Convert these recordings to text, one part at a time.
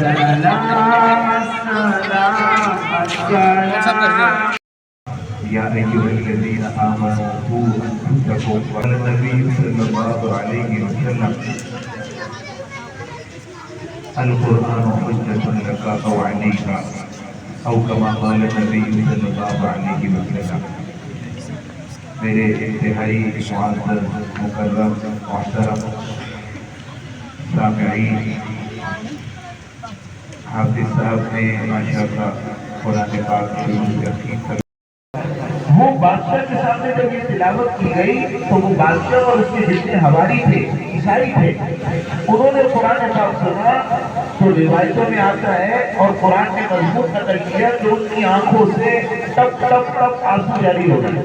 يا أيها الذين آمنوا قوا أنفسكم والنبي صلى الله عليه وسلم القرآن حجة لك أو عليك أو كما قال النبي صلى الله عليه وسلم. میرے انتہائی معزز مکرم محترم سامعین، حافظ صاحب نے ماشاءاللہ قرآن پاک شروع کی. وہ بادشاہ کے سامنے جب یہ تلاوت کی گئی تو وہ بادشاہ اور اس کے جتنے حواری تھے، عیسائی تھے، انہوں نے قرآن پاک سنا تو روایتوں میں آتا ہے اور قرآن نے مضمون نقل کیا کہ ان کی آنکھوں سے ٹپ ٹپ ٹپ آنسو جاری ہو گئے.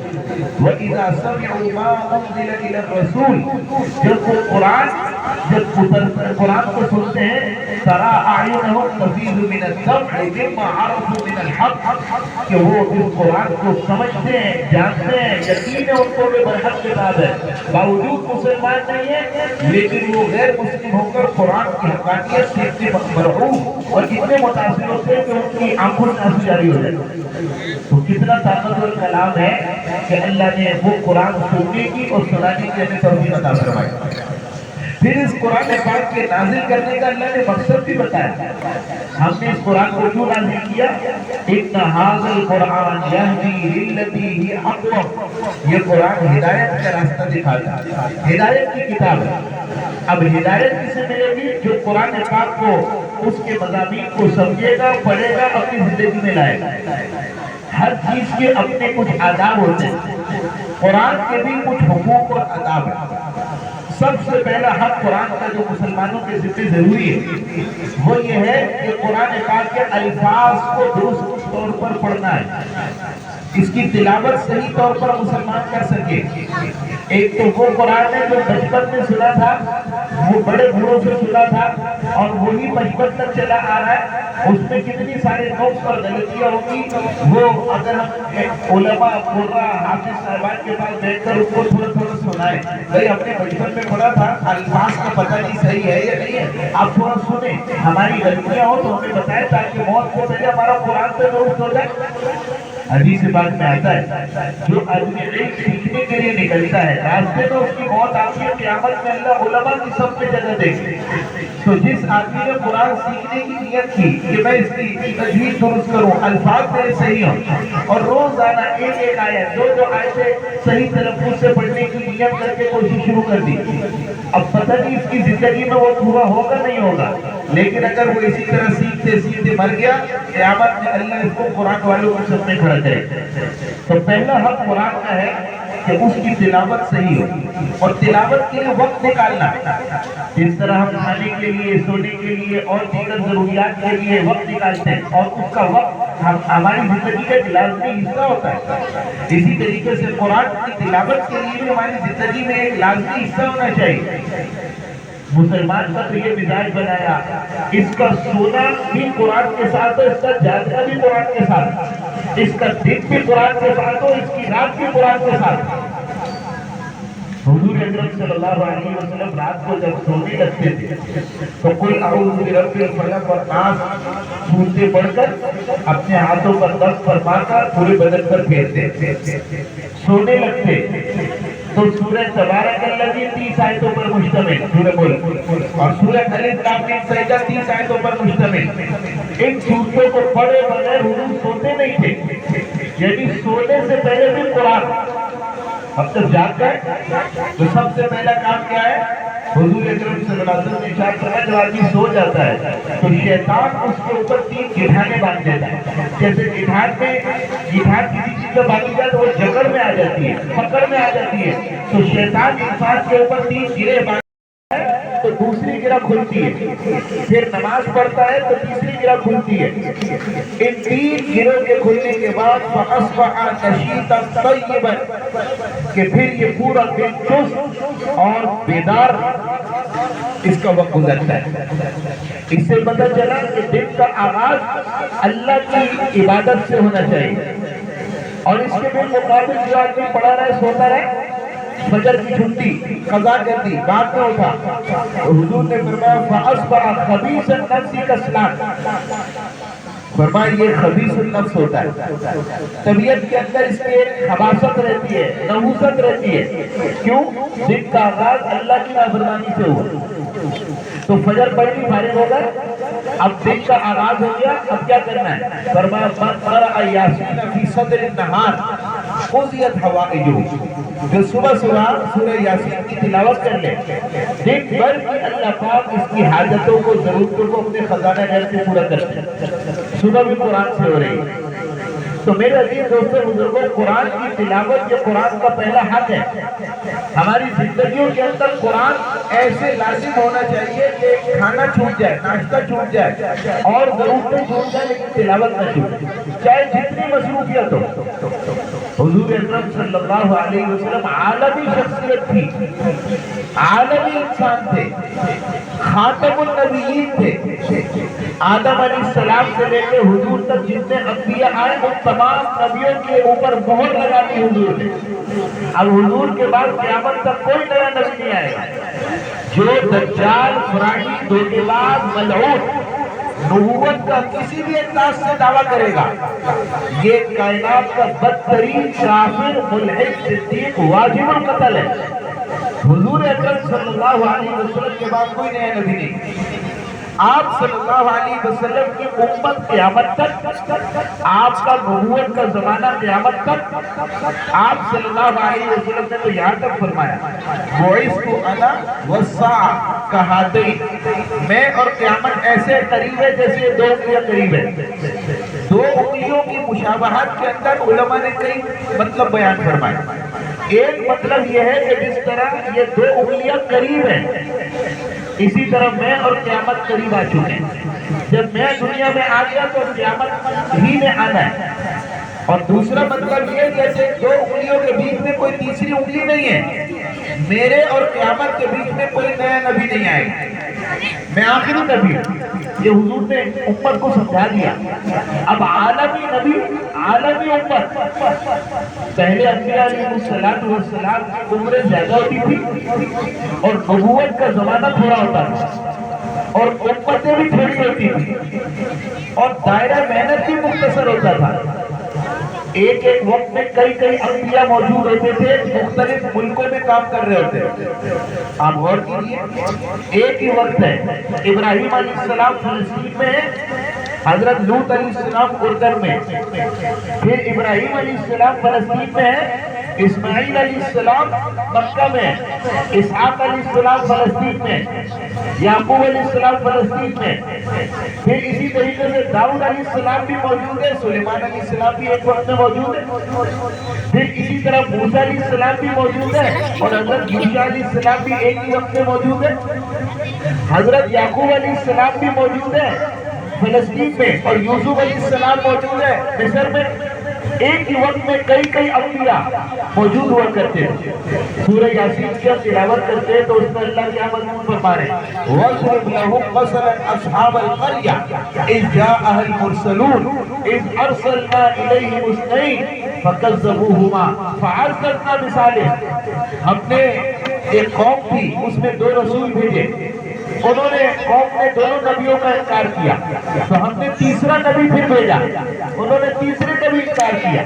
وَإِذَا سَمِعُوا مَا أُنزِلَ إِلَى الرَّسُولِ، جب وہ قرآن کو سنتے ہیں، تَرَىٰ أَعْيُنَهُمْ تَفِيضُ مِنَ الدَّمْعِ مِمَّا عَرَفُوا مِنَ الْحَقِّ، کہ وہ اس قرآن کو سمجھتے ہیں، جانتے ہیں، یقین ہے ان کو کہ برحق کتاب ہے، باوجود مسلمان نہیں ہے لیکن وہ غیر مسلم ہو کر قرآن کی حقانیت سے اتنے مرعوب اور اتنے متاثر ہوتے ہیں کہ ان کی آنکھوں سے آنسو جاری ہو جائے. تو کتنا طاقتور کلام ہے کہ اللہ نے وہ قرآن سننے کی اور سنانے کی ہمیں توفیق عطا فرمائی. پھر اس قرآن پاک کے نازل کرنے کا اللہ نے مقصد بھی بتایا. ہم نے اس قرآن کو کیوں نازل کیا؟ اِنَّ هَٰذَا الْقُرْآنَ يَهْدِي لِلَّتِي هِیَ أَقْوَمُ، یہ قرآن ہدایت کا راستہ دکھاتا ہے، ہدایت کی کتاب ہے. اب ہدایت کسے ملے گی؟ جو قرآن پاک کو، اس کے مضامین کو سمجھے گا، پڑھے گا، اپنی زندگی میں لائے گا. ہر چیز کے اپنے کچھ آداب ہوتے ہیں، قرآن کے بھی کچھ حقوق اور آداب ہیں. سب سے پہلا حق قرآن کا جو مسلمانوں کے ذمہ ضروری ہے وہ یہ ہے کہ قرآن پاک کے الفاظ کو درست طور پر پڑھنا ہے، اس کی تلاوت صحیح طور پر مسلمان کر سکے. ایک تو وہ قرآن ہے جو بچپن میں سنا تھا، وہ بڑے بوڑھوں سے سنا تھا اور وہی بچپن تک چلا آ رہا ہے. اس میں کتنی سارے نقص اور غلطیاں ہوگی، وہ اگر ہم علماء قرآن حافظ صاحبان کے پاس بیٹھ کر اس کو تھوڑا تھوڑا سنائیں، بھائی ہم نے بچپن میں پڑھا تھا، الفاظ کا پتہ نہیں صحیح ہے یا نہیں ہے، آپ تھوڑا سنیں، ہماری غلطیاں ہو تو ہمیں بتائیں تاکہ موت سے پہلے ہمارا قرآن پہ درست ہو جائے. حدیث بات میں آتا ہے جو آدمی علم سیکھنے کے لیے نکلتا ہے، راستے میں اس کی موت آتی ہے، قیامت میں اللہ علماء کی سب پہ جگہ دے گی. تو جس آدمی نے قرآن سیکھنے کی نیت کی کہ میں اس کی تجوید درست کروں، الفاظ میرے صحیح ہوں، اور روزانہ ایک ایک آیت، دو آیتیں صحیح تلفظ سے پڑھنے کی نیت کر کے کوشش شروع کر دی. اب پتہ نہیں اس کی زندگی میں وہ پورا ہوگا نہیں ہوگا، لیکن اگر وہ اسی طرح سیکھتے سیکھتے مر گیا، قیامت میں اللہ اس کو قرآن والوں کے سامنے کھڑا کرے. تو پہلا حق قرآن کا ہے کہ اس کی تلاوت صحیح ہو، اور تلاوت کے لیے وقت نکالنا. جس طرح ہم کھانے کے لیے، سونے کے لیے اور دیگر ضروریات کے لیے وقت نکالتے ہیں اور اس کا وقت ہماری زندگی کا ایک لازمی حصہ ہوتا ہے، اسی طریقے سے قرآن کی تلاوت کے لیے بھی ہماری زندگی میں ایک لازمی حصہ ہونا چاہیے. مسلمان کا تو یہ مزاج بنایا، اس کا سونا بھی قرآن کے ساتھ ہو، اس کا جاگنا بھی قرآن کے ساتھ، اس کا دن بھی قرآن کے ساتھ ہو، اس کی رات بھی قرآن کے ساتھ. حضور اکرم صلی اللہ علیہ وسلم رات کو جب سونے لگتے تھے تو قل اعوذ برب الفلق اور ناس سورتیں پڑھ کر اپنے ہاتھوں پر دم فرما کر پورے بدن پر پھیرتے سونے لگتے. تو سورہ تبارک الذی 30 آیتوں پر مشتمل سورہ ملک اور سورہ الف لام میم سجدہ 30 آیتوں پر مشتمل. ان سورتوں کو پڑھے بغیر حضور سوتے نہیں تھے، یعنی سونے سے پہلے بھی قرآن. اب تک جاگ گئے تو سب سے پہلا کام کیا ہے؟ حضور اکرم صلی اللہ علیہ وسلم نے ارشاد فرمایا جب آدمی سو جاتا ہے تو شیطان اس کے اوپر 3 گٹھانے باندھ دیتا ہے. جیسے گٹھان کسی چیز میں باندھی جائے تو وہ جکڑ میں آ جاتی ہے، پکڑ میں آ جاتی ہے، تو شیطان انسان کے اوپر 3 گرے باندھ تو دوسری گرہ کھلتی ہے، پھر نماز پڑھتا ہے تو تیسری گرہ کھلتی ہے. ان 3 گروں کے کھلنے کے بعد فَأَصْبَحَ نَشِيطًا طَيِّبًا کہ پھر یہ پورا دن چست اور بیدار اس کا وقت گزرتا ہے. اس سے پتہ چلا کہ دن کا آغاز اللہ کی عبادت سے ہونا چاہیے. اور اس کے بالمقابل جو آدمی پڑھا رہے سوتا رہے فجر کی چھٹی قضا کر دی، بعد میں اٹھا تو حضور نے فرمایا فَأَصْبَحَ خَبِيثَ النَّفْسِ كَسْلَانٍ، فرمایا یہ خبیث النفس ہوتا ہے، طبیعت کے اندر اس کے خباثت رہتی ہے، نحوست رہتی ہے، کیوں؟ دن کا آغاز اللہ کی نافرمانی سے ہوا، تو فجر پڑھ لی، فارغ ہو گئے، اب دن کا آغاز ہو گیا، اب کیا کرنا ہے؟ فرمایا من قرأ یاسین فی صدر النہار قضیت حوائجہ، جو صبح سورہ یاسین کی تلاوت کر لے، دن بھر کی اللہ پاک اس کی حاجتوں کو، ضرورتوں کو اپنے خزانہ گھر سے پورا کرتے ہیں، صبح بھی قرآن سے ہو رہی ہے۔ تو میرے عزیز دوستوں بزرگوں، قرآن کی تلاوت یہ قرآن کا پہلا حق ہے۔ ہماری زندگیوں کے اندر قرآن ایسے لازم ہونا چاہیے کہ کھانا چھوٹ جائے، ناشتہ چھوٹ جائے اور ضرورتیں چھوٹ جائے لیکن تلاوت نہ چھوٹے، چاہے جتنی مصروفیت ہو۔ حضور اکرم صلی اللہ علیہ وسلم عالمی شخصیت تھی، عالمی انسان تھے، خاتم النبیین تھے، آدم علیہ السلام سے لے کے حضور تک جتنے انبیاء آئے ان تمام نبیوں کے اوپر مہر لگا دی حضور نے۔ اب حضور کے بعد قیامت تک کوئی نیا نبی نہیں آئے گا۔ جو دجال، فراڈی، دھوکے باز، ملعون نبوت کا کسی بھی انداز سے دعویٰ کرے گا، یہ کائنات کا بدترین کافر، ملحد، صدیق، واجب القتل ہے۔ حضور اکرم صلی اللہ علیہ وسلم کے بعد کوئی نیا نبی نہیں۔ آپ صلی اللہ علیہ وسلم کی امت قیامت تک، آپ کا نبوت کا زمانہ قیامت تک، آپ صلی اللہ علیہ وسلم نے تو یہاں تک فرمایا بُعِثْتُ أَنَا وَالسَّاعَةُ كَهَاتَيْنِ، میں اور قیامت ایسے قریب ہے جیسے دو انگلیاں قریب ہے۔ دو انگلیوں کی مشابہت کے اندر علماء نے کئی مطلب بیان فرمائے۔ ایک مطلب یہ ہے کہ جس طرح یہ دو انگلیاں قریب ہیں، اسی طرح میں اور قیامت قریب آ چکے ہیں۔ جب میں دنیا میں آ گیا تو قیامت ہی میں آنا ہے۔ اور دوسرا مطلب یہ جیسے دو انگلیوں کے بیچ میں کوئی تیسری انگلی نہیں ہے، میرے اور قیامت کے بیچ میں کوئی نیا نبی نہیں آئے گا، میں آخری نبی ہوں۔ یہ حضور نے امت کو سمجھا دیا۔ اب عالمی نبی، عالمی امت، پہلے انبیاء علیہ السلام کی عمریں زیادہ ہوتی تھی اور نبوت کا زمانہ تھوڑا ہوتا تھا اور امتیں بھی تھوڑی ہوتی تھی اور دائرہ محنت بھی مختصر ہوتا تھا۔ ایک ایک وقت میں کئی انبیاء موجود ہوتے تھے، مختلف ملکوں میں کام کر رہے ہوتے۔ آپ غور کیجئے، ایک ہی وقت ہے، ابراہیم علیہ السلام فلسطین میں ہے، حضرت لوط علیہ السلام اردن میں، پھر ابراہیم علیہ السلام فلسطین میں ہے، اسماعیل علیہ السلام مکہ میں، اسحاق علیہ السلام فلسطین میں، یعقوب علیہ السلام فلسطین میں، پھر اسی طریقے سے داؤد علیہ السلام بھی موجود ہے، سلیمان علیہ السلام بھی ایک وقت میں موجود ہے، پھر اسی طرح موسیٰ علیہ السلام بھی موجود ہے اور حضرت یوشع علیہ السلام بھی ایک ہی وقت میں موجود ہے، حضرت یعقوب علیہ السلام بھی موجود ہے فلسطین میں اور یوسف علیہ السلام موجود ہے مصر میں۔ ایک ہی وقت میں کئی انبیاء موجود ہوا کرتے ہیں۔ سورہ یاسین کی تلاوت کرتے ہیں تو اس میں اللہ کیا مضمون فرما رہے ہیں؟ وَاضْرِبْ لَهُمْ مَثَلًا أَصْحَابَ الْقَرْيَةِ إِذْ جَاءَهَا الْمُرْسَلُونَ إِذْ أَرْسَلْنَا إِلَيْهِمُ اثْنَيْنِ فَكَذَّبُوهُمَا فَعَزَّزْنَا بِثَالِثٍ، ہم نے ایک قوم تھی، اس میں دو رسول بھیجے، انہوں نے قوم نے دونوں نبیوں کا انکار کیا تو ہم نے تیسرا نبی پھر بھیجا، انہوں نے تیسرے کا بھی انکار کیا۔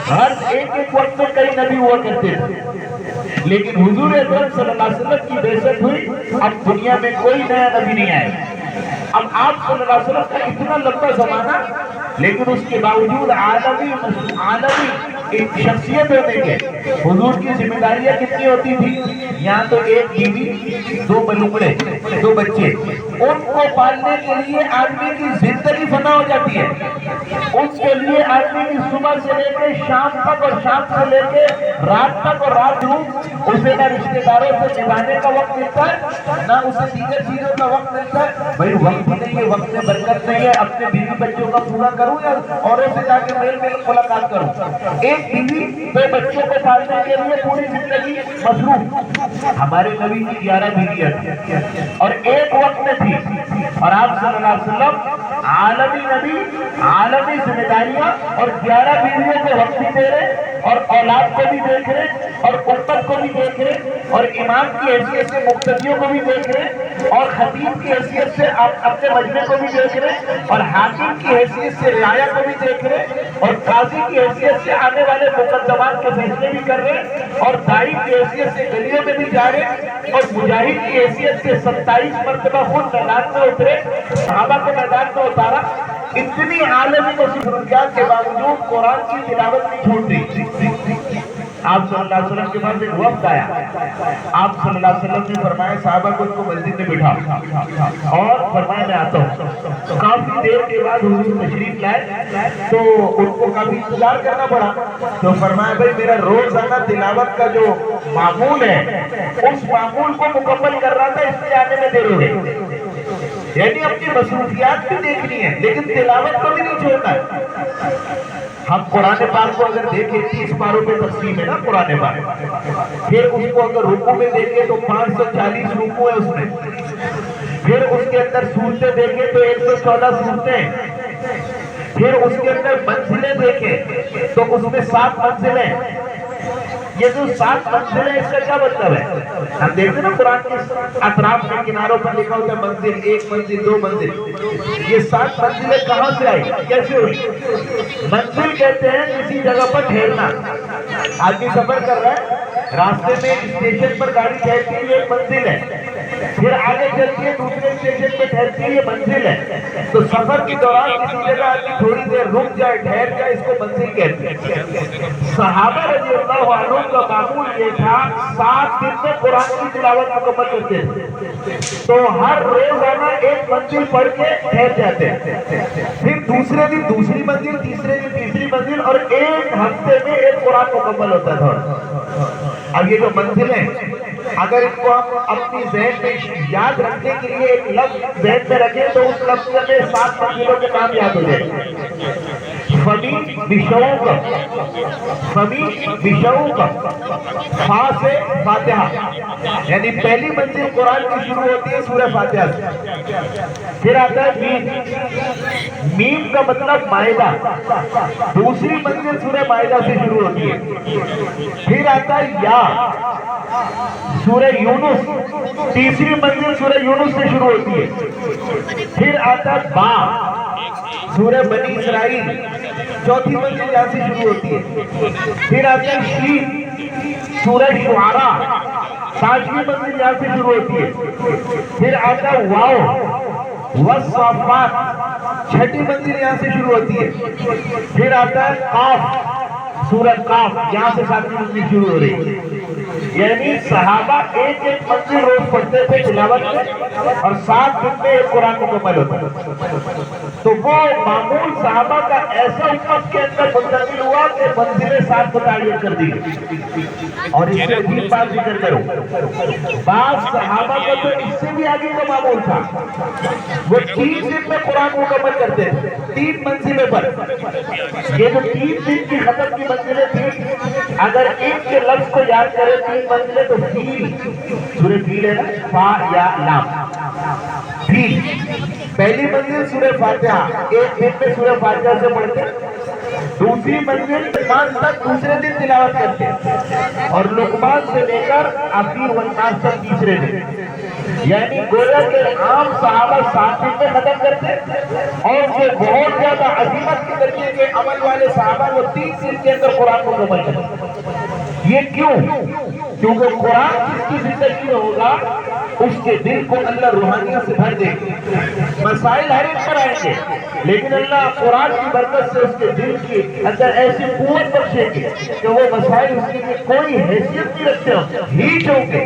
ہر ایک وقت میں کئی نبی ہوا کرتے تھے، لیکن حضور اکرم صلی اللہ علیہ وسلم کی بعثت ہوئی، اب دنیا میں کوئی نیا نبی نہیں آئے۔ اب آپ صلی اللہ علیہ وسلم کا اتنا لمبا زمانہ، لیکن اس کے باوجود عالمی ایک شخصیت ہونے کے حضور کی ذمہ داریاں کتنی ہوتی تھی؟ یہاں تو ایک بیوی، دو بلوکڑے، دو بچے، ان کو پالنے کے لیے آدمی کی زندگی فنا ہو جاتی ہے۔ اس کے لیے آدمی کی صبح سے لے کے شام تک اور شام سے لے کے رات تک اور رات دھوپ، اسے نہ رشتے داروں سے نبھانے کا وقت ملتا ہے، نہ اسے دیگر چیزوں کا وقت ملتا ہے۔ بھائی وقت نہیں ہے، وقت میں برکت نہیں ہے، اپنے بیوی بچوں کا پورا کروں یا اوروں سے جا کے میل ملاقات کروں؟ ایک بیوی دو بچوں کو پالنے کے لیے پوری زندگی مصروف۔ ہمارے نبی کی 11 بیویاں تھیں اور ایک وقت میں تھی، اور آپ صلی اللہ علیہ وسلم عالمی نبی، عالمی ذمہ داریاں، اور 11 بیویوں کو وقت بھی دے رہے اور اولاد کو بھی دیکھ رہے اور امت کو بھی دیکھ رہے اور امام کی حیثیت سے مقتدیوں کو بھی دیکھ رہے اور خطیب کی حیثیت سے آپ اپنے مجمع کو بھی دیکھ رہے اور حاکم کی حیثیت سے رعایا کو بھی دیکھ رہے اور قاضی کی حیثیت سے آنے والے مقدمات کے فیصلے بھی کر رہے اور داعی کی حیثیت سے گلیوں میں بھی جا رہے اور مجاہد کی حیثیت سے 27 مرتبہ خود میدان میں اترے، صحابہ کو میدان میں اتارا۔ اتنی عالمی مصروفیات کے باوجود قرآن کی تلاوت نہیں چھوڑتی۔ آپ صلی اللہ علیہ وسلم کے پاس ایک وفد آیا، آپ صلی اللہ علیہ وسلم نے فرمایا صحابہ کو ان کو مسجد میں بٹھا اور فرمایا میں آتا ہوں۔ کافی دیر کے بعد حضور تشریف لائے تو ان کو کافی انتظار کرنا پڑا، تو فرمایا بھائی میرا روزانہ تلاوت کا جو معمول ہے اس معمول کو مکمل کر رہا تھا، اس لیے آنے میں دیر ہو گئی۔ یعنی اپنی مصروفیات بھی دیکھنی ہے لیکن تلاوت کو بھی نہیں چھوڑنا ہے۔ ہم قرآن پاک کو اگر دیکھیں 30 پاروں پہ تقسیم ہے نا قرآن پاک، پھر اس کو اگر رکوع میں دیکھیں تو 540 رکوع ہے اس میں، پھر اس کے اندر سورتیں دیکھیں تو 114 سورتیں، پھر اس کے اندر منزلیں دیکھیں تو اس میں 7 منزلیں۔ یہ جو 7 منزلیں اس کا کیا مطلب ہے؟ ہم دیکھتے نا قرآن کے اطراف کے کناروں پر لکھا ہوتا ہے منزل 1 منزل 2 منزل، یہ 7 منزلیں کہاں سے آئی، کیسے ہوئی؟ منزل کہتے ہیں کسی جگہ پر ٹھہرنا۔ آدمی سفر کر رہا ہے، راستے میں اسٹیشن پر گاڑی ٹھہرتی ہے، یہ منزل ہے، پھر آگے چلتی ہے دوسرے اسٹیشن پہ ٹھہرتی ہے، یہ منزل ہے۔ تو سفر کے دوران کسی جگہ آدمی تھوڑی دیر رک جائے، ٹھہر جائے، اس کو منزل کہتے ہیں۔ صحابہ رضی اللہ عنہ کا معمول یہ تھا 7 دن میں قرآن کی تلاوت مکمل کرتے تھے، تو ہر روزانہ ایک منزل پڑھ کے ٹھہر جاتے ہیں، پھر دوسرے دن دوسری منزل، تیسرے دن تیسری منزل، اور ایک ہفتے میں ایک قرآن مکمل ہوتا تھا۔ اب یہ جو منزلیں اگر ان کو ہم اپنی ذہن میں یاد رکھنے کے لیے ایک لفظ ذہن میں رکھیں تو اس لفظ میں 7 منزلوں کے نام یاد ہو جائے۔ فمی بشوق، فمی بشوق، فا سے فاتحہ، یعنی پہلی منزل قرآن کی شروع ہوتی ہے سورہ فاتحہ سے، پھر آتا ہے میم، میم کا مطلب مائدہ، دوسری منزل سورہ مائدہ سے شروع ہوتی ہے، پھر آتا ہے یا سورہ یونس، تیسری منزل سورہ یونس سے شروع ہوتی ہے، پھر آتا ہے با سورہ بنی اسرائیل، چوتھی منزل یہاں سے شروع ہوتی ہے، پھر آتا ہے شین سورہ شعراء، 5ویں منزل یہاں سے شروع ہوتی ہے، پھر آتا ہے واو والصافات، 6ٹھی منزل یہاں سے شروع ہوتی ہے، پھر آتا ہے قاف سورہ قاف، یہاں سے 7ویں منزل شروع ہو رہی ہے۔ یعنی صحابہ ایک ایک منزل روز پڑھتے تھے تلاوت میں اور 7 دن میں ایک قرآن مکمل ہوتا ہے۔ تو وہ معمول صحابہ کا ایسا امت کے اندر منتقل ہوا کہ منزلیں 7 متعین کر دی گئی۔ اور اس سے عجیب بات ذکر کروں، بعض صحابہ کا تو اس سے بھی آگے کا معمول تھا، وہ 3 دن میں قرآن مکمل کرتے تھے، 3 منزلوں پر۔ یہ جو 3 دن کی ختم کی منزلیں تھیں، اگر ایک کے لفظ کو یاد کرے 3 منزلیں تو فیل، سورہ فیل ہے نا، فا یا لام، فیل پہلی منزل سورہ فاتحہ، ایک دن میں سورہ فاتحہ سے پڑھتے، دوسری منزل لقمان تک دوسرے دن تلاوت کرتے، اور لقمان سے لے کر اخیر والناس تک تیسرے دن۔ یعنی گویا کہ عام صحابہ 7 دن میں ختم کرتے، اور جو بہت زیادہ عظیمت کے درجے کے عمل والے صحابہ وہ 3 دن کے اندر قرآن کو مکمل کرتے۔ یہ کیوں؟ کیونکہ قرآن جس کی زندگی میں ہوگا اس کے دل کو اللہ روحانیت سے بھر دے گا۔ مسائل ہر ایک پر آئیں گے لیکن اللہ قرآن کی برکت سے اس کے دل کے اندر ایسی قوت بخشے گی کہ وہ مسائل اس کے لیے کوئی حیثیت نہیں رکھتے ہو، ہیچ ہوں گے۔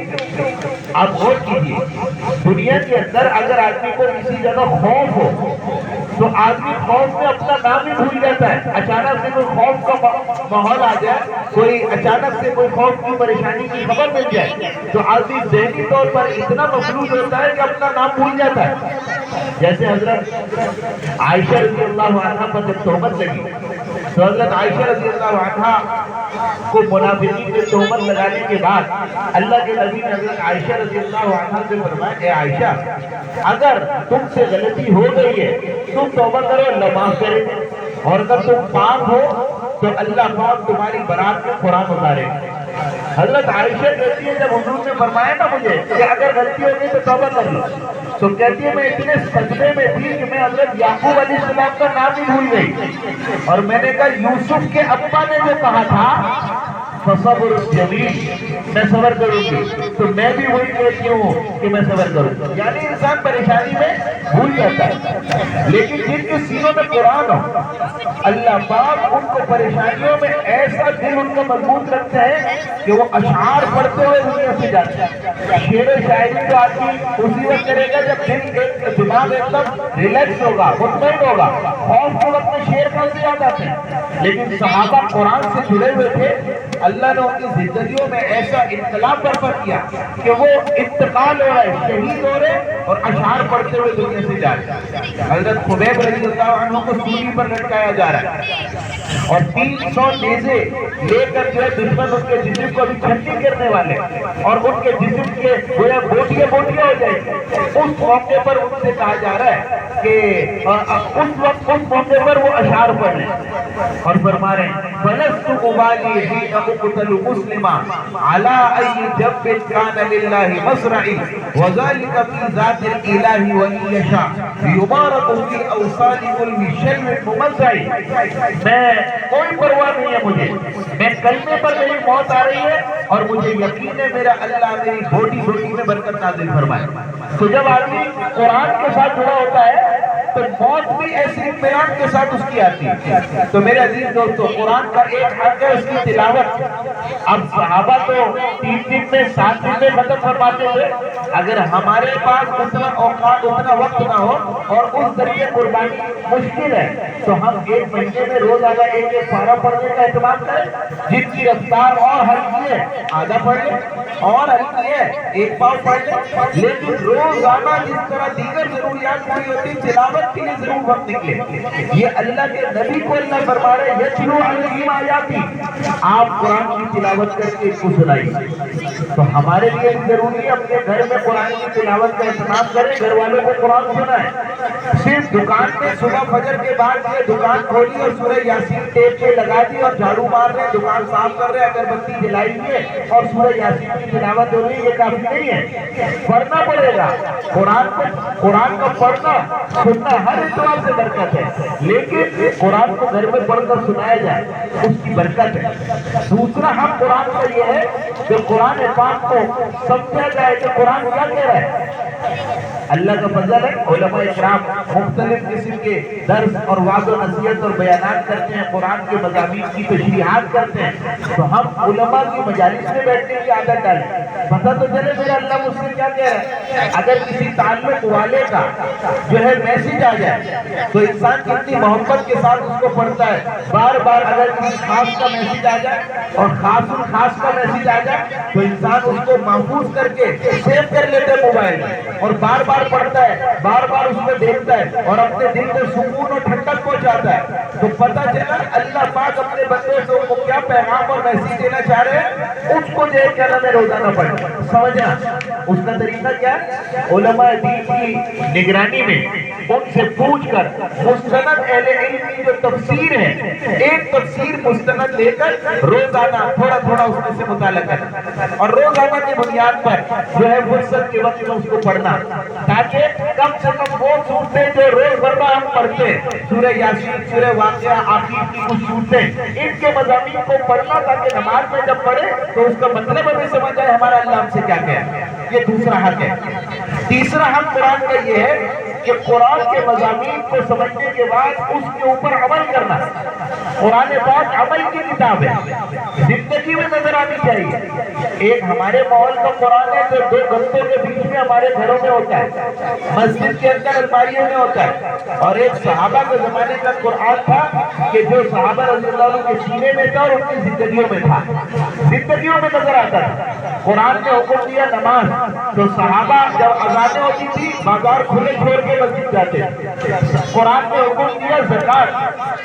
آپ غور کیجیے، دنیا کے اندر اگر آدمی کو کسی جگہ خوف ہو تو آدمی خوف میں اپنا نام ہی بھول جاتا ہے۔ اچانک سے کوئی خوف کا ماحول آ جائے، کوئی اچانک سے کوئی خوف کی پریشانی کی خبر مل جائے تو آدمی ذہنی طور پر اتنا مفلوج ہوتا ہے کہ اپنا نام بھول جاتا ہے۔ جیسے حضرت عائشہ رضی اللہ عنہا پر جب تہمت لگی تو حضرت عائشہ رضی اللہ عنہا کو منافقین کی تہمت لگانے کے بعد اللہ کے نبی نے حضرت عائشہ رضی اللہ عنہا سے فرمایا اے عائشہ اگر تم سے غلطی ہو گئی ہے تم توبہ کرو اللہ معاف کرے اور اگر تم پاک ہو تو اللہ پاک تمہاری برات میں قرآن اتارے. حضرت عائشہ کہتی ہے جب حضور نے فرمایا نا مجھے کہ اگر غلطی ہو گئی تو توبہ کر لو تو کہتی ہے میں اتنے سجدے میں تھی کہ میں حضرت یعقوب علیہ السلام کا نام ہی بھول گئی اور میں نے کہا یوسف کے ابا نے جو کہا تھا فصبر جمیل میں صبر کروں گی تو میں بھی وہی کہتی ہوں کہ میں صبر کروں. یعنی انسان پریشانی میں بھول جاتا ہے لیکن جن کے سینوں میں قرآن ہو اللہ پاک ان کو پریشانیوں میں ایسا دل ان کا مضبوط رکھتا ہے کہ وہ اشعار پڑھتے ہوئے دنیا سے جاتے ہیں. شعر و شاعری تو آدمی اسی وقت کرے گا جب دل ایک دماغ ایک دم ریلیکس ہوگا مطمئن ہوگا. خوف کے وقت میں شعر کہاں سے یاد آتے ہیں لیکن صحابہ قرآن سے جڑے ہوئے تھے. اللہ نے ان کی زندگیوں میں ایسا انقلاب برپا کیا کہ وہ انتقال ہو رہے شہید ہو رہے اور اشعار پڑھتے ہوئے دنیا سے جا رہے. حضرت خبیب رضی اللہ عنہ کو سولی پر لٹکایا جا رہا ہے اور 300 نیزے لے کر جو ہے دشمن ان کے جسم کو بھی چھٹی کرنے والے اور ان کے جسم کے گویا بوٹیاں بوٹیاں ہو جائیں گے. اس موقع پر ان سے کہا جا رہا ہے کہ اس وقت اس موقع پر وہ اشعار پڑھ لیں اور فرما رہے ہیں فَلَسْتُ أُبَالِي حِينَ أُقْتَلُ مُسْلِمًا عَلَىٰ أَيِّ جَنبٍ كَانَ لِلَّهِ مَصْرَعِي وَذَلِكَ فِي ذَاتِ الْإِلَٰهِ وَإِن يَشَاء يُبَارَكُ فِي أَوْصَالِ كُلِّ شَلْوٍ مُمَزَّعٍ. میں کوئی پرواہ نہیں ہے مجھے میں کلمے پر میری موت آ رہی ہے اور مجھے یقین ہے میرا اللہ میری بوٹی بوٹی میں برکت نازل فرمائے. تو جب آدمی قرآن کے ساتھ جڑا ہوتا ہے تو موت بھی ایسی اطمینان کے ساتھ اس کی آتی ہے. تو میرے عزیز دوستو قرآن کا ایک حق ہے اس کی تلاوت. اب صحابہ تو 3 دن میں 7 دن میں ختم فرماتے تھے. اگر ہمارے پاس اتنا اوقات اتنا وقت نہ ہو اور اس ذریعے قربانی مشکل ہے تو ہم 1 مہینے میں روزانہ ایک پارہ پڑھنے کا اہتمام کریں. جن کی رفتار اور ہلکی ہے آدھا پڑھ لیں اور ہلکی ہے 1 پاؤ پڑھ لیں لیکن روزانہ جس طرح دیگر ضروریات پوری ہوتی تلاوت کے لیے ضرور وقت نکلے. یہ اللہ کے نبی کو اللہ فرما رہے یتلو علیہم آیاتی آپ قرآن کی تلاوت کر کے اس کو سنائیے. تو ہمارے لیے ضروری ہے اپنے گھر میں قرآن کی تلاوت کا اہتمام کریں گھر والوں کو قرآن سنائیں. صرف دکان میں صبح فجر کے بعد یہ دکان کھولی اور سورہ یاسین ٹیپ پہ لگا دی اور جھاڑو مار رہے دکان صاف کر رہے اگربتی جلائی ہوئی ہے اور سورہ یاسین کی تلاوت ہو رہی ہے یہ کافی نہیں ہے. پڑھنا پڑے گا قرآن کا پڑھنا سننا ہر اعتبار سے برکت ہے لیکن قرآن کو گھر میں پڑھ کر سنایا جائے اس کی برکت ہے. دوسرا ہم قرآن کا یہ ہے کہ قرآن پاک کو سمجھا جائے کہ قرآن کیا کہہ رہا ہے. اللہ کا فضل ہے علماء اکرام مختلف قسم کے درس اور وعظ و نصیحت اور بیانات کرتے ہیں قرآن کے مضامین کی تشریحات کرتے ہیں. تو ہم علماء کی مجالس میں بیٹھنے کی عادت ڈالیں پتہ تو چلے میرا اللہ مجھ سے کیا کہہ رہا ہے. اگر کسی تعلق والے کا جو ہے میسج آ جائے تو انسان کتنی محبت کے ساتھ اس کو پڑھتا ہے. بار بار اگر کسی خاص کا میسج آ جائے اور خاص کا میسج آ جائے تو انسان اس کو محفوظ کر کے سیو کر لیتے موبائل میں اور بار بار پڑھتا ہے بار بار اس میں دیکھتا ہے اور اپنے دل کو سکون اور ٹھنڈک پہنچاتا ہے. تو پتہ چلا اللہ پاک اپنے بندے سے کو کیا پیغام اور میسج دینا چاہ رہے ہیں اس کو دیکھ کر ہمیں روزانہ پڑھنا سمجھنا. اس کا طریقہ کیا ہے علماء دین کی نگرانی میں ان سے پوچھ کر مستند اہل علم کی جو تفسیر ہے ایک تفسیر مستند لے کر روزانہ تھوڑا تھوڑا اس میں سے مطالعہ کرنا اور روزانہ کی بنیاد پر جو ہے فرصت کے وقت میں اس کو پڑھنا تاکہ کم سے کم وہ صورتیں جو روز مرہ ہم پڑھتے ہیں سورہ یاسین سورہ واقعہ آخر کی کچھ صورتیں ان کے مضامین کو پڑھنا تاکہ نماز میں جب پڑھے تو اس کا مطلب ہمیں سمجھ آئے ہمارا اللہ ہم سے کیا کہہ رہا ہے. یہ دوسرا حق ہے. تیسرا حق قرآن کا یہ ہے کہ قرآن کے مضامین کو سمجھنے کے بعد اس کے اوپر عمل کرنا. قرآن پاک عمل کی کتاب ہے زندگی میں نظر آنی چاہیے. ایک ہمارے ماحول کا قرآن ہے جو 2 گھنٹوں کے بیچ میں ہمارے گھروں میں ہوتا ہے مسجد کے اندر الماریوں میں ہوتا ہے اور ایک صحابہ کے زمانے کا قرآن تھا کہ جو صحابہ رضی اللہ عنہ کے سینے میں تھا اور ان کی زندگیوں میں تھا زندگیوں میں نظر آتا تھا. قرآن نے حکم دیا نماز تو صحابہ جب اذانیں ہوتی تھی بازار کھلے چھوڑ کے مسجد جاتے. قرآن نے حکم دیا زکات.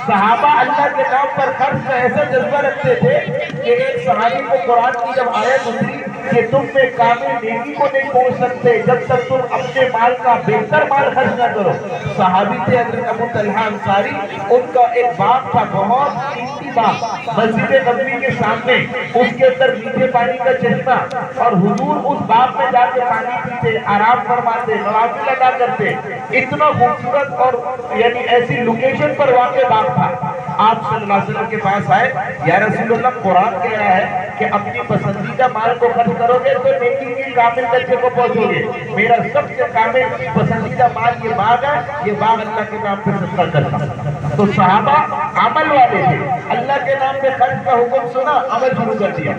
صحابہ اللہ کے نام پر خرچ کا ایسا جذبہ رکھتے تھے کہ ایک صحابی کو قرآن کی جب آیت اتری کہ تم میں کامل نیکی کو نہیں پہنچ سکتے جب تک تم اپنے مال کا بہتر مال خرچ نہ کرو. صحابی تھے حضرت ابو طلحہ انصاری. ان کا ایک باغ تھا, بہت قیمتی باغ, مسجد نبوی کے سامنے. اس کے اندر میٹھے پانی کا چشمہ, اور حضور اس باغ میں جا کے پانی پیتے, آرام فرماتے, نوافل ادا کرتے. اتنا خوبصورت اور یعنی ایسی لوکیشن پر واقع باغ تھا. آپ صلی اللہ علیہ وسلم کے پاس آئے, یا رسول اللہ قرآن کہہ رہا ہے کہ اپنی پسندیدہ مال کو خرچ کرو گے تو نیکی کی کامل درجے کو پہنچو گے. میرا سب سے کامل پسندیدہ مال یہ باغ ہے, یہ باغ اللہ کے نام پہ صدقہ کرتا. تو صحابہ عمل والے تھے, اللہ کے نام پہ خرچ کا حکم سنا, عمل شروع کر دیا.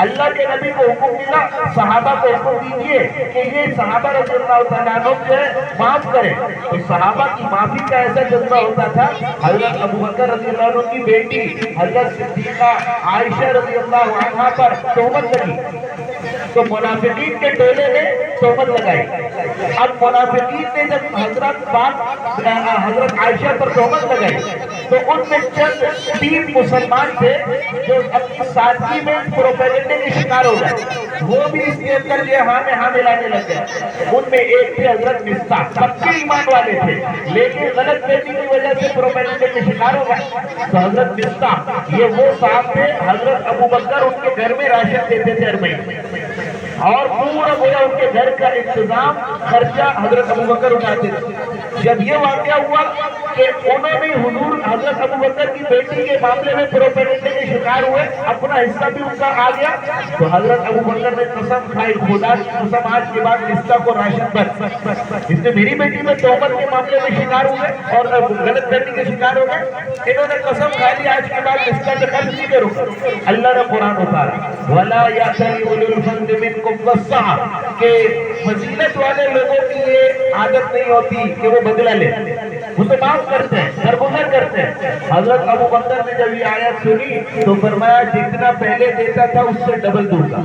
اللہ کے نبی کو حکم ملا, صحابہ کو حکم دیجیے کہ یہ صحابہ رضی اللہ تعالیٰ عنہ جو ہے معاف کریں. تو صحابہ کی معافی کا ایسا جذبہ ہوتا تھا. حضرت ابو بکر رضی اللہ عنہ کی بیٹی حضرت صدیقہ عائشہ رضی اللہ عنہا پر تہمت لگی, تو منافقین کے ٹولے نے تہمت لگائی. اب منافقین نے جب حضرت عائشہ پر تہمت لگائی تو ان میں چند 3 مسلمان تھے جو اپنی سادگی میں پروپیگنڈے کے شکار ہو گئے. وہ بھی اس کے اندر یہ ہاں میں ہاں ملانے لگ گئے. ان میں ایک تھے حضرت مصطح, پکے ایمان والے تھے لیکن غلط فہمی کی وجہ سے پروپیگنڈے کے شکار ہو گئے. تو حضرت مصطح یہ وہ صاحب تھے, حضرت ابو بکر ان کے گھر میں راشن دیتے تھے ہر مہینے, اور پورا گویا ان کے گھر کا انتظام خرچہ حضرت ابو بکر اٹھاتے تھے. جب یہ واقعہ ہوا کہ انہوں نے حضور حضرت ابو بکر کی بیٹی کے معاملے میں پروپیگنڈے کے شکار ہوئے, اپنا حصہ بھی ان کا آ گیا, تو حضرت ابو بکر نے قسم کھائی, خدا کی قسم آج کے بعد مصطح کو راشن بس, اس نے میری بیٹی میں تہمت کے معاملے میں شکار ہوئے اور غلط فہمی کے شکار ہو گئے, انہوں نے قسم کھا لی آج کے بعد مصطح پہ خرچ نہیں کروں. اللہ نے قرآن اتارا, وَلَا يَأْتَلِ أُولُو الْفَضْلِ مِنْكُمْ وَالسَّعَةِ, کہ فضیلت والے لوگوں کی یہ عادت نہیں ہوتی کہ وہ بدلہ لے, وہ تو معاف کرتے ہیں, درگزر کرتے ہیں. حضرت ابو بکر نے جب یہ آیت سنی تو فرمایا جتنا پہلے دیتا تھا اس سے ڈبل دوں گا,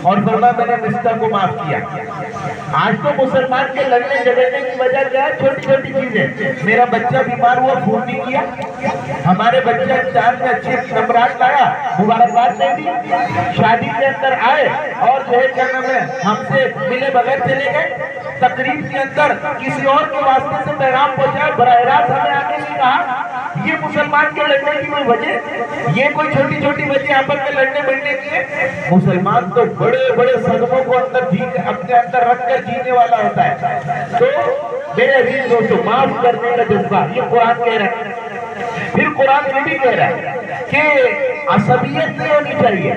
اور فرمایا میں نے مصطح کو معاف کیا. آج تو مسلمان کے لڑنے جھگڑنے کی وجہ کیا ہے؟ چھوٹی چھوٹی چیزیں. میرا بچہ بیمار ہوا, فون نہیں کیا, ہمارے بچہ چاند میں اچھے نمبرات لایا, مبارکباد نہیں دی, شادی کے اندر آئے اور جو ہے کیا نام ہے ہم سے ملے بغیر چلے گئے, تقریب کے اندر کسی اور کے واسطے سے پیغام پہنچایا, براہ راست ہمیں آگے نہیں کہا. یہ مسلمان کے لڑنے کی کوئی وجہ, یہ کوئی چھوٹی چھوٹی وجہ آپس میں لڑنے بڑھنے کی ہے؟ مسلمان تو بڑے بڑے صدموں کو اپنے اندر رکھ کر جینے والا ہوتا ہے. تو میرے عزیز دوستو, معاف کرنے کا جذبہ یہ قرآن کہہ رہا ہے. پھر قرآن یہ بھی کہہ رہا ہے کہ عصبیت نہیں ہونی چاہیے,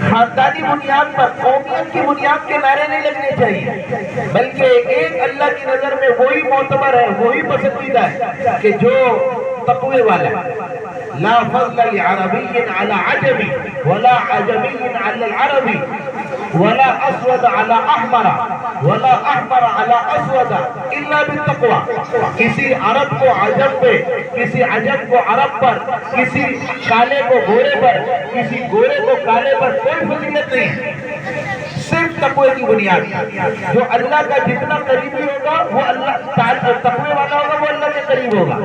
خاندانی بنیاد پر, قومیت کی بنیاد کے نعرے نہیں لگنے چاہیے, بلکہ ایک اللہ کی نظر میں وہی معتبر ہے, وہی پسندیدہ ہے کہ جو تقوی والا ہے. لا فضل لعربی علی عجمی ولا عجمی علی العربی ولا اسود علی احمر ولا احمر علی اسود الا بالتقوی. کسی عرب کو عجم پہ, کسی عجم کو عرب پر, کسی کالے کو گورے پر, کسی گورے کو کالے پر کوئی فضیلت نہیں, صرف تقوی کی بنیاد. جو اللہ کا جتنا قریبی ہوگا وہ اللہ تقوی والا ہوگا, وہ اللہ کے قریب ہوگا.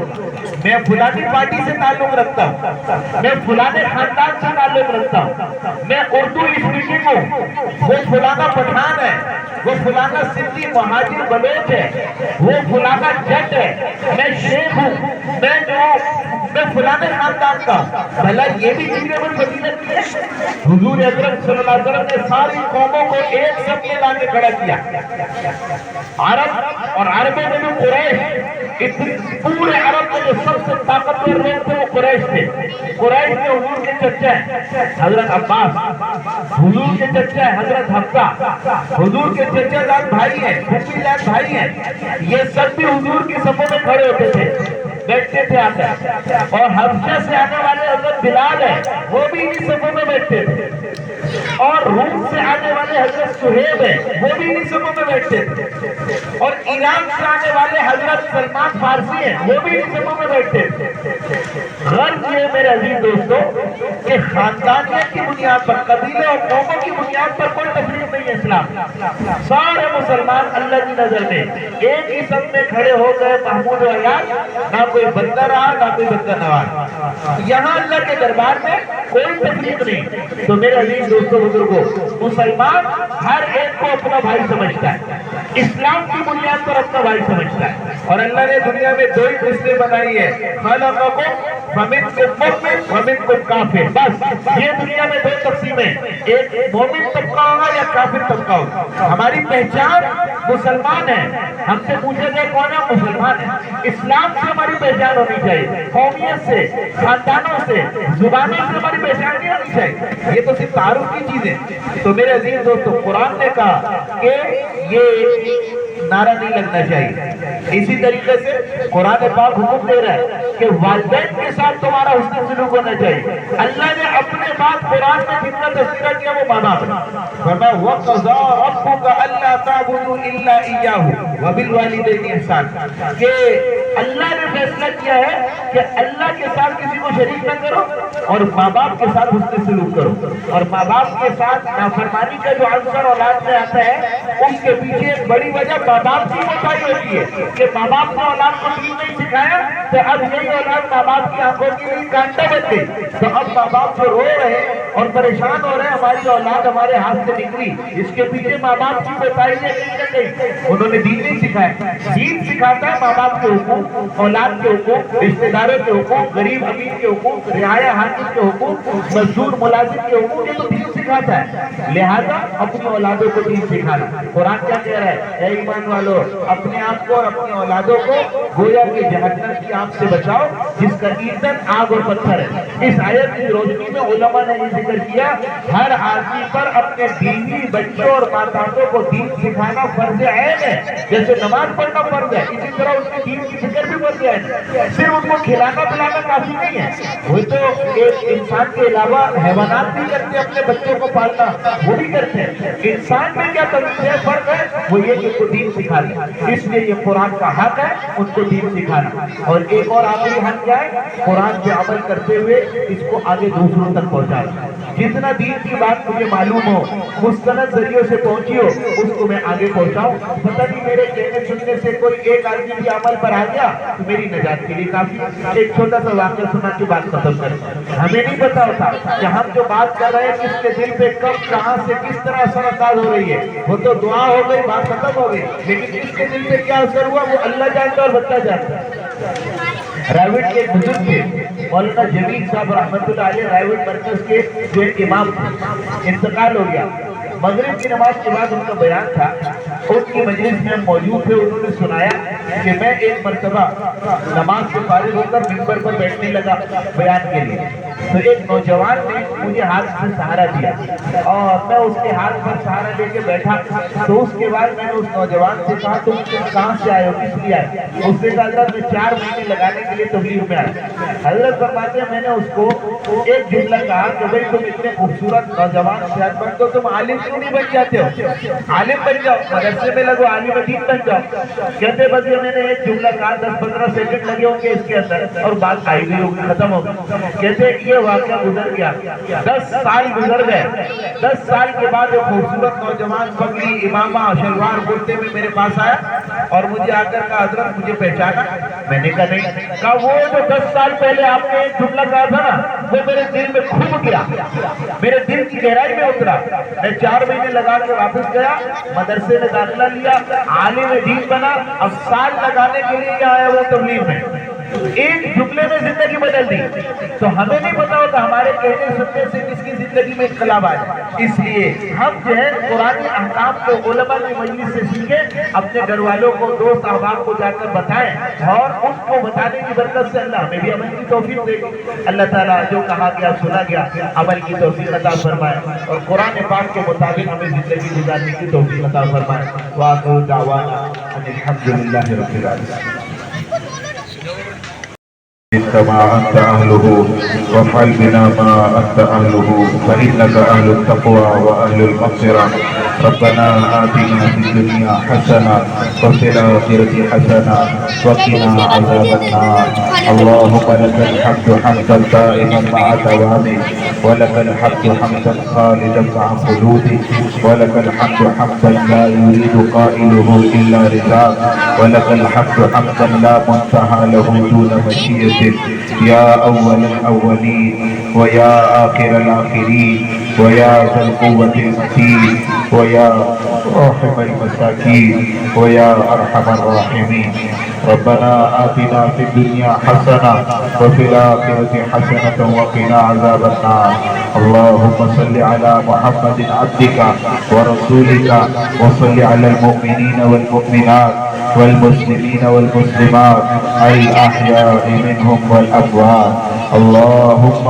میں فلانی پارٹی سے تعلق رکھتا ہوں, میں فلانے خاندان سے تعلق رکھتا ہوں, میں اردو اسپیکنگ ہوں, وہ فلانا پٹھان ہے, وہ فلانا سندھی مہاجر بلوچ ہے, وہ فلانا جٹ ہے, میں شیخ ہوں, میں فلانے خاندان کا ہوں. بھلا یہ بھی چیزیں پر فضیلت کی ہے؟ حضور اکرم صلی اللہ علیہ وسلم نے ساری قوموں کو ایک سب میں لا کے کھڑا کیا. عرب اور عربوں میں جو قریش, پورے عرب میں جو سب سے طاقتور لوگ تھے وہ قریش تھے. قریش میں حضور کے چچا ہیں حضرت عباس, حضور کے چچا ہیں حضرت حفصہ, حضور کے چچا زاد بھائی ہیں, پھوپھی زاد بھائی ہیں. یہ سب بھی حضور کی صفوں میں کھڑے ہوتے تھے, بیٹھتے تھے آ کر. اور حبشہ سے آنے والے حضرت بلال ہیں, وہ بھی انہی صفوں میں بیٹھتے تھے. اور روم سے آنے والے حضرت صہیب ہیں، وہ بھی انہی صفوں میں بیٹھتے تھے، اور ایران سے آنے والے حضرت سلمان فارسی ہیں، وہ بھی انہی صفوں میں بیٹھتے تھے۔ غرض یہ میرے عزیز دوستو کہ خاندانیت کی بنیاد پر، قبیلے اور قوموں کی بنیاد پر کوئی تفریق نہیں ہے اسلام۔ سارے مسلمان اللہ کی نظر میں ایک ہی صف میں کھڑے ہو گئے، محمود و عیاض، نہ کوئی بندہ رہا نہ کوئی بندہ نواز۔ یہاں اللہ کے دربار میں کوئی تفریق نہیں۔ تو میرے عزیز دوستو بزرگوں، مسلمان ہر ایک کو اپنا بھائی سمجھتا ہے، اسلام کی بنیاد پر اپنا بھائی سمجھتا ہے، اور اللہ نے دنیا میں دو ہی قسمیں بنائی ہے، خلقکم فمنکم مؤمن ومنکم کافر۔ بس یہ دنیا میں دو تقسیمیں، ایک مومن طبقہ ہوگا یا کافر طبقہ ہوگا۔ ہماری پہچان مسلمان ہے، ہم سے پوچھے گئے کون ہے؟ مسلمان ہے۔ اسلام سے ہماری پہچان ہونی چاہیے، قومیت سے، خاندانوں سے، زبانوں سے ہماری پہچان نہیں ہونی چاہیے، یہ تو صرف تعارف کی چیز ہے۔ تو میرے عزیز دوستو، قرآن نے کہا کہ یہ نعرہ نہیں لگنا چاہیے۔ اسی طریقے سے قرآن پاک حکم دے رہا ہے کہ والدین کے ساتھ تمہارا حسن سلوک ہونا چاہیے۔ اللہ نے اپنے بات قرآن میں جن کا تذکرہ کیا وہ ماں باپ ہے، فرمایا وَقَضَىٰ رَبُّكَ أَلَّا تَعْبُدُوا إِلَّا إِيَّاهُ وَبِالْوَالِدَيْنِ إِحْسَانًا، کہ اللہ نے فیصلہ کیا ہے کہ اللہ کے ساتھ کسی کو شریک نہ کرو، اور ماں باپ کے ساتھ حسن سلوک کرو۔ اور ماں باپ کے ساتھ نافرمانی کا جو عنصر اولاد میں آتا ہے، اس کے پیچھے ایک بڑی وجہ ماں باپ کی کوتاہی ہوتی ہے کہ ماں باپ نے اولاد کو دین نہیں سکھایا، تو اب یہی اولاد ماں باپ کی آنکھوں کے لیے کانٹا بن گئی۔ تو اب ماں باپ جو رو رہے ہیں اور پریشان ہو رہے ہیں ہماری اولاد ہمارے ہاتھ سے نکلی، اس کے پیچھے ماں باپ کی کوتاہی ہے کہیں نہ کہیں، انہوں نے دین نہیں سکھایا۔ دین سکھاتا ہے ماں باپ کے حقوق، اولاد کے حقوق، رشتہ داروں کے حقوق، غریب امیر کے حقوق، رعایا حاکم کے حقوق، مزدور ملازم کے حقوق، یہ تو دین سکھاتا ہے۔ لہذا اپنی اولادوں کو دین سکھانا۔ قرآن کیا کہہ رہا ہے؟ اے ایمان والو، اپنے آپ کو اور اپنی اولادوں کو گویا کہ جہنم کی آگ سے بچاؤ جس کا ایندھن آگ اور پتھر ہے۔ اس آیت کی روشنی میں علماء نے یہ ذکر کیا، ہر آدمی پر اپنے بیوی، بچوں اور ماتحتوں کو دین سکھانا فرض عین ہے۔ جیسے نماز پڑھنا فرض ہے، اسی طرح اس کے دین کی فکر بھی فرض عین ہے۔ صرف ان کو کھلانا پلانا کافی نہیں ہے، وہ تو ایک انسان کے علاوہ حیوانات بھی کرتے ہیں، اپنے بچوں کو پالنا وہ بھی کرتے ہیں۔ انسان میں کیا تمیز ہے، فرق ہے، وہ یہ کہ ان کو دین سکھانا۔ اس لیے یہ قرآن کا حق ہے ان کو دین سکھانا۔ اور ایک اور آخری حق کیا ہے؟ قرآن پہ عمل کرتے ہوئے اس کو آگے دوسروں تک پہنچانا۔ جتنا دین کی بات مجھے معلوم ہو، مستند ذریعوں سے پہنچی ہو، اس کو میں آگے پہنچاؤں۔ پتہ نہیں میرے کہنے سننے سے کوئی ایک آدمی بھی عمل پر آ گیا تو میری نجات کے لیے کافی۔ ایک چھوٹا سا واقعہ سنا کے بات ختم کریں۔ ہمیں نہیں پتا ہوتا کہ ہم جو بات کر رہے ہیں کس کے دل پہ کب کہاں سے کس طرح اثر انداز ہو رہی ہے۔ وہ تو دعا ہو گئی، بات ختم ہو گئی، لیکن کس کے دل پہ کیا اثر ہوا وہ اللہ جانتا اور بندہ جانتا ہے۔ رائیوڈ کے ایک بزرگ تھے مولانا جمیل صاحب رحمۃ اللہ علیہ، رائیوڈ مرکز کے جو امام تھے، انتقال ہو گیا۔ مغرب کی نماز کے بعد ان کا بیان تھا، ان کی مجلس میں موجود تھے، انہوں نے سنایا کہ میں ایک مرتبہ نماز سے فارغ ہو کر ممبر پر بیٹھنے لگا بیان کے لیے، تو ایک نوجوان نے مجھے ہاتھ سے سہارا دیا اور میں اس کے ہاتھ پر سہارا لے کے بیٹھا۔ تو اس کے بعد میں نے اس نوجوان سے کہا تم کہاں سے آئے ہو، کس لیے آئے؟ اس نے کہا حضرت میں 4 مہینے لگانے کے لیے تبلیغ میں آیا۔ حضرت فرماتے ہیں میں نے اس کو ایک جملہ کہا کہ بھائی تم اتنے خوبصورت نوجوان صحت مند ہو، تم عالم کیوں نہیں بن جاتے ہو؟ عالم بن جاؤ، مدرسے میں لگو، عالم دین بن جاؤ۔ کہتے بس یہ میں نے ایک جملہ کہا، 10-15 سیکنڈ لگے ہوں گے اس کے اندر اور بات آئی گئی ہوگی، ختم ہو گئی۔ کہتے یہ واقعہ گزر گیا، 10 سال گزر گئے۔ 10 سال کے بعد ایک خوبصورت نوجوان پگڑی، امامہ، شلوار کرتے میں میرے پاس آیا اور مجھے آ کر کہا حضرت مجھے پہچانا؟ میں نے کہا نہیں۔ کہا وہ جو 10 سال پہلے آپ نے ایک جملہ کہا تھا نا وہ میرے دل میں کھپ گیا، میرے دل کی گہرائی میں اترا۔ میں 4 مہینے لگا کے واپس گیا، مدرسے میں داخلہ لیا، عالم دین بنا۔ اب سال لگانے کے لیے کیا آیا وہ تبلیغ میں، ایک جملے میں زندگی بدل دی۔ تو ہمیں نہیں پتا ہوتا ہمارے کہنے سننے سے کس کی زندگی میں انقلاب آئے۔ اس لیے ہم جو ہے قرآن احکام کو علماء کی مجلس سے سیکھیں، اپنے گھر والوں کو، دوست احباب کو جا کر بتائیں، اور ان کو بتانے کی برکت سے اللہ ہمیں بھی عمل کی توفیق دے گی۔ اللہ تعالیٰ جو کہا گیا سنا گیا عمل کی توفیق عطا فرمائے، اور قرآن پاک کے مطابق ہمیں زندگی گزارنے کی توفیق عطا فرمائے۔ وآخر دعوانا ان الحمد للہ رب العالمین۔ كما أنت أهله، وافعل بنا ما أنت أهله، فإنك أهل التقوى وأهل المغفرة. ربنا آتنا في الدنيا حسنة وفي الآخرة حسنة وقنا عذاب النار. اللهم لك الحمد حمدا دائما مع دوامه، ولك الحمد حمدا خالدا مع خلوده، ولك الحمد حمدا لا يريد قائله إلا رضاك، ولك الحمد حمدا لا منتهى له دون مشيئتك. يا أول الأولين ويا آخر الآخرين ويا ذا القوة المتين ويا راحم المساكين ويا أرحم الراحمين. ربنا آتنا في الدنيا حسنة وفي الآخرة حسنة وقنا عذاب النار. اللهم صل على محمد عبدك ورسولك، وصل على المؤمنين والمؤمنات والمسلمين والمسلمات الأحياء منهم والأموات. اللهم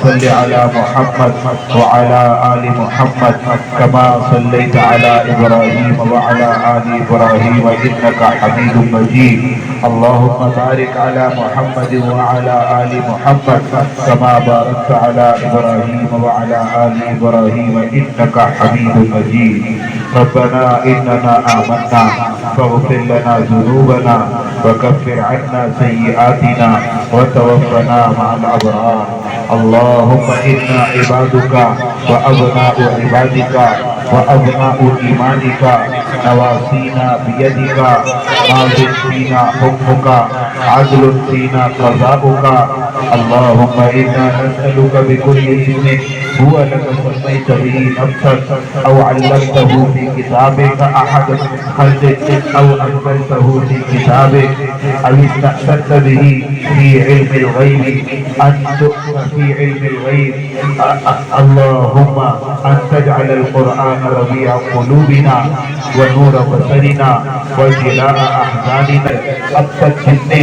صل على محمد وعلى آل محمد كما صليت على إبراهيم وعلى آل إبراهيم إنك حميد مجيد. اللهم بارك على محمد وعلى آل محمد كما باركت على إبراهيم وعلى آل إبراهيم إنك حميد مجيد. ربنا إننا آمنا فاغفر لنا ذنوبنا وكفر عنا سيئاتنا وتوفنا مع الأبرار. اللهم إنا عبادك وأبناء عبادك وأبناء إيمانك، نواصينا بيدك، ماض فينا حكمك، عدل فينا قضاؤك. اللهم إنا نسألك بكل اسم هو لك سميت به نفسك أو علمته في كتابك أحد من خلقك أو أنزلته في كتابك أو استأثرت به في علم الغيب أن تؤمن في علم الغيب. اللهم أن تجعل القرآن ربيع قلوبنا ونور بصرنا وجلاء أحزاننا. اب تک جتنے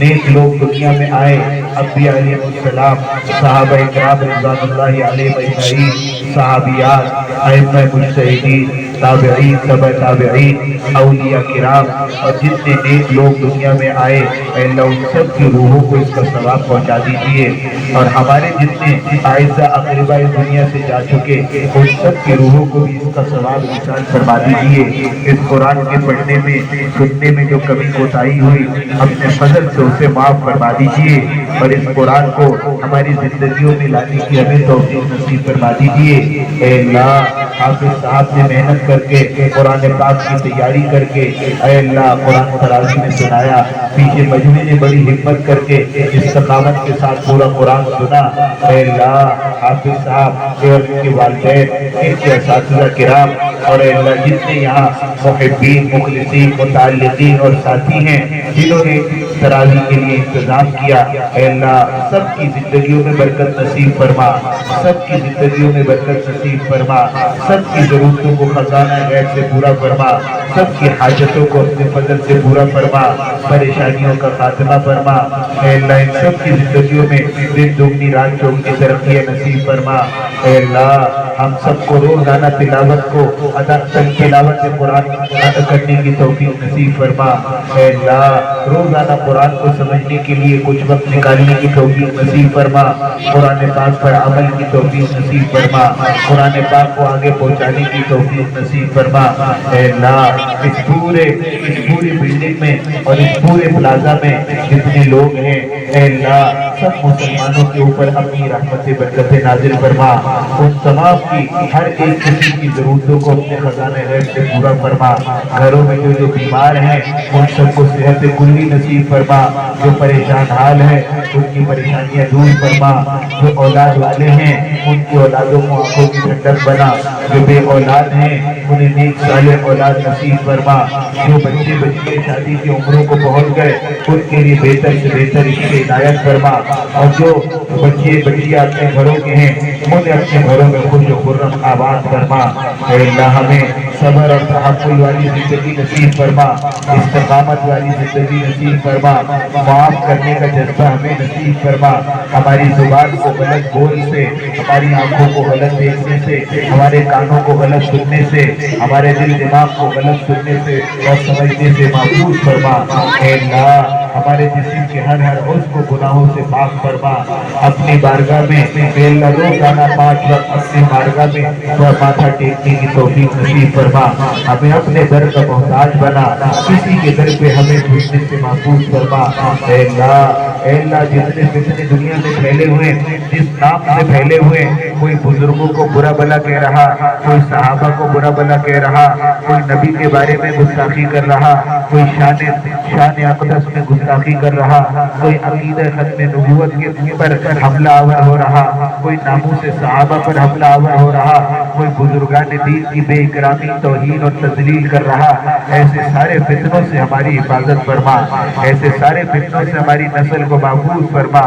نیک لوگ دنیا میں آئے، انبیاء علیہ السلام، صحابہ کرام رضوان اللہ علیہ اجمعین، صحابیات، ائمہ مجتہدین، تابعین، تبع تابعین، اولیاء کرام، اور جتنے نیک لوگ دنیا میں آئے، اے اللہ ان سب کی روحوں کو اس کا ثواب پہنچا دیجیے، اور ہمارے جتنے اعزہ اقربا اس دنیا سے جا چکے ان سب کی روحوں کو بھی اس کا ثواب نشان فرما دیجیے۔ اس قرآن کے پڑھنے میں سننے میں جو کمی کوتاہی ہوئی اپنے فضل سے اسے معاف فرما دیجیے، اور اس قرآن کو ہماری زندگیوں میں لانے کی ہمیں توفیق نصیب فرما دیجیے۔ اے اللہ حافظ صاحب نے محنت کر کے قرآن پاک کی تیاری کر کے اے اللہ قرآن تراویح میں سنایا، پیچھے مجمع نے بڑی ہمت کر کے استقامت کے ساتھ پورا قرآن سنا۔ اے اللہ حافظ صاحب اور ان کے والدین، ان کے اساتذہ کرام، اور اے اللہ جتنے یہاں محبین، مخلصین، متعلقین اور ساتھی ہیں جنہوں نے تراویح کے لیے انتظام کیا، اے اللہ سب کی زندگیوں میں برکت نصیب فرما، سب کی زندگیوں میں برکت نصیب فرما، سب کی ضرورتوں کو خزانہ غیب سے پورا فرما، سب کی حاجتوں کو اپنے فضل سے پورا فرما، پریشانیوں کا خاتمہ فرما۔ اے اللہ ان سب کی زندگیوں میں دن دگنی رات چوگنی ترقی نصیب فرما۔ اے اللہ ہم سب کو روزانہ تلاوت کو تلاوت قرآن ادا کرنے کی توفیق نصیب فرما۔ اے اللہ روزانہ قرآن کو سمجھنے کے لیے کچھ وقت نکالنے کی توفیق نصیب فرما، قرآن پاک پر عمل کی توفیق نصیب فرما، قرآن پاک کو آگے پہنچانے کی توفیق نصیب فرما۔ اے اللہ اس پوری بلڈنگ میں اور اس پورے پلازا میں جتنے لوگ ہیں اے اللہ سب مسلمانوں کے اوپر اپنی رحمت برکت نازل فرما، ان تمام کی ہر ایک قسم کی ضرورتوں کو اپنے خزانہ غیب سے پورا فرما۔ گھروں میں جو بیمار ہیں ان سب کو صحت کلی نصیب فرما، جو پریشان حال ہے ان کی پریشانیاں دور فرما، جو اولاد والے ہیں ان کی اولادوں کو آنکھوں کی ٹھنڈک بنا، جو بے اولاد ہیں انہیں نیک صالح اولاد نصیب فرما، جو بچے شادی کی عمروں کو پہنچ گئے ان کے لیے بہتر سے بہتر اس کی ہدایت فرما، اور جو بچیاں اپنے گھروں کے ہیں انہیں اپنے گھروں میں خوش و خرم آباد فرما۔ اے اللہ ہمیں صبر اور تحمل والی زندگی نصیب فرما، استقامت والی زندگی نصیب فرما، معاف کرنے کا جذبہ ہمیں نصیب فرما۔ ہماری زبان کو غلط بول سے، ہماری آنکھوں کو غلط دیکھنے سے، ہمارے کانوں کو غلط سننے سے، ہمارے دل دماغ کو غلط سننے سے اور سمجھنے سے محفوظ فرما۔ اے اللہ ہمارے جسم کے ہر عضو کو گناہوں سے پاک فرما۔ اپنی بارگاہ میں اے اللہ روزانہ 5 وقت اپنی بارگاہ میں ماتھا ٹیکنے کی توفیق نصیب فرما۔ ہمیں اپنے در کا محتاج بنا، کسی کے در پہ ہمیں جھکنے سے محفوظ فرما۔ اے اللہ جتنے فتنے دنیا میں پھیلے ہوئے، جس نام سے پھیلے ہوئے، کوئی بزرگوں کو برا بلا کہہ رہا، کوئی صحابہ کو برا بلا کہہ رہا، کوئی نبی کے بارے میں گستاخی کر رہا، کوئی شان اقدس میں گستاخی کر رہا، کوئی عقیدہ ختم نبوت کے پر حملہ آور ہو رہا، کوئی ناموس صحابہ پر حملہ آور ہو رہا، کوئی بزرگان دین کی بے اکرامی توہین اور تذلیل کر رہا، ایسے سارے فتنوں سے ہماری حفاظت فرما، ایسے سارے فتنوں سے ہماری نسل کو محفوظ فرما۔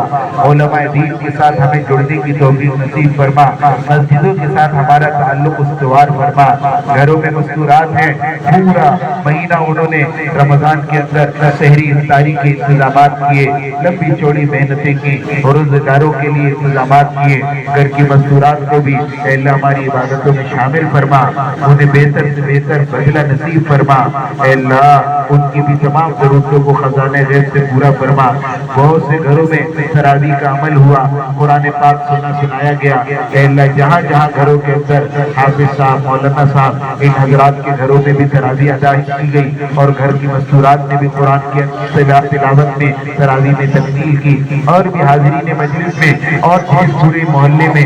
علماء دین کے ساتھ ہمیں جڑنے کی توفیق نصیب فرما، مسجدوں کے ساتھ ہمارا تعلق استوار فرما۔ گھروں میں مستورات ہیں، پورا مہینہ انہوں نے رمضان کے اندر سحری افطاری کے انتظامات کیے، لمبی چوڑی محنتیں کی، روزگاروں کے لیے انتظامات کیے۔ گھر کی مستورات کو بھی اے اللہ ہماری عبادتوں میں شامل فرما، انہیں بہتر سے بہتر بدلہ نصیب فرما۔ اے اللہ ان کی بھی تمام ضرورتوں کو خزانہ غیب سے پورا فرما۔ بہت سے گھروں میں تراویح کا عمل ہوا، قرآن پاک سنایا گیا۔ اے اللہ جہاں جہاں گھروں کے اندر حافظ صاحب، مولانا صاحب، ان حضرات کے گھروں میں بھی تراویح ادا کی گئی اور گھر کی مستورات نے بھی قرآن کی تلاوت میں تراویح میں تکمیل کی، اور بھی حاضرین مجلس میں اور جس پورے محلے میں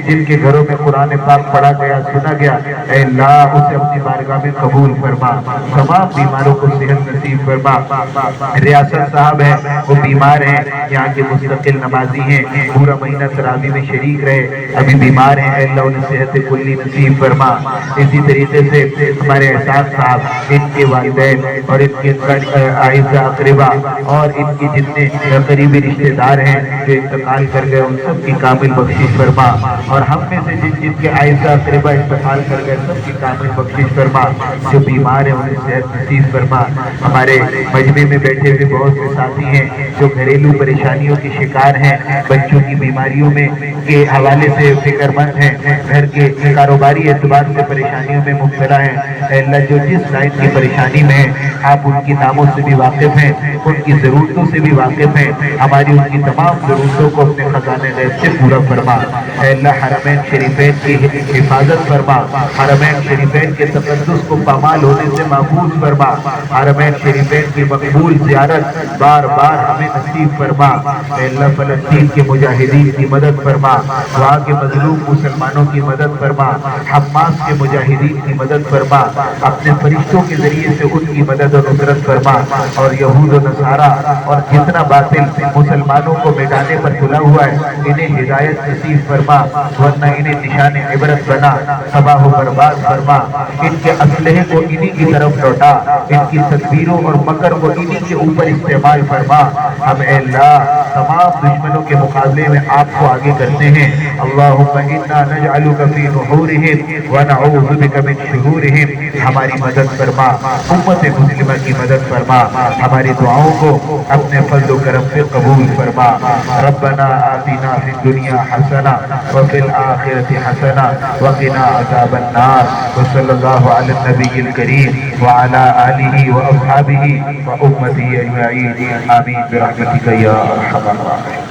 جن کے گھروں میں قرآن پاک پڑھا گیا، سنا گیا، اے اللہ اسے اپنی بارگاہ میں قبول فرما، تمام بیماروں کو صحت نصیب فرما۔ ریاست صاحب ہیں، وہ بیمار ہیں، یہاں کے مستقل نمازی ہیں، پورا مہینہ تراویح میں شریک رہے، ابھی بیمار ہیں، اے اللہ انہیں صحت کلی نصیب فرما۔ اسی طریقے سے ہمارے احساس صاحب، ان کے والدین اور ان کے اعزاء اقربا اور ان کے جتنے قریبی رشتہ دار ہیں جو انتقال کر گئے، ان سب کی کامل بخشش فرما، اور ہم میں سے جن کے اعزاء اقربا انتقال کر گئے سب کی کامل بخشش فرما۔ جو بیمار ہیں انہیں صحت نصیب فرما۔ ہمارے مجمع میں بیٹھے ہوئے بہت سے ساتھی ہیں جو گھریلو پریشانیوں کے شکار ہیں، بچوں کی بیماریوں میں کے حوالے سے فکر مند ہیں، گھر کے کاروباری اعتبار سے پریشانیوں میں مبتلا ہیں۔ اے اللہ جو جس لائن کی پریشانی میں ہیں، آپ ان کی ناموں سے بھی واقف ہیں، ان کی ضرورتوں سے بھی واقف ہیں، ہماری ان کی تمام ضرورتوں کو اپنے خزانے غیب سے پورا فرما۔ اے اللہ حرمین شریفین کی حفاظت فرما، حرمین شریفین کے تقدس کو پامال ہونے سے محفوظ فرما، حرمین شریفین کی مقبول زیارت بار بار ہمیں نصیب فرما۔ اے اللہ فلسطین کے مجاہدین کی مدد فرما، وہاں کے مظلوم مسلمانوں کی مدد فرما، حماس کے مجاہدین کی مدد فرما، اپنے فرشتوں کے ذریعے سے ان کی مدد و نصرت فرما، اور یہود و نصارہ اور جتنا باطل مسلمانوں کو مٹانے پر تلا ہوا ہے انہیں ہدایت نصیب فرما، ورنہ انہیں نشان عبرت بنا، تباہ و برباد فرما، ان کے اسلحے کو انہی کی طرف لوٹا، ان کی تدبیروں اور مکر کو انہی کے اوپر استعمال فرما۔ ہم اے اللہ تمام دشمنوں کے مقابلے میں آپ کو آگے کرتے ہیں۔ اللہم انا نجعلک فی نحورہم ونعوذ بک من شرورہم، ہماری مدد فرما، امت مسلمہ کی مدد فرما، ہماری دعاؤں کو اپنے فضل و کرم سے قبول فرما۔ ربنا آتنا فی الدنیا حسنہ وفی الآخرۃ حسنہ وقنا عذاب النار، وصلی اللہ علی النبی الکریم وعلی آلہ واصحابہ وامتہ اجمعین، آمین برحمتک یا ارحم الراحمین۔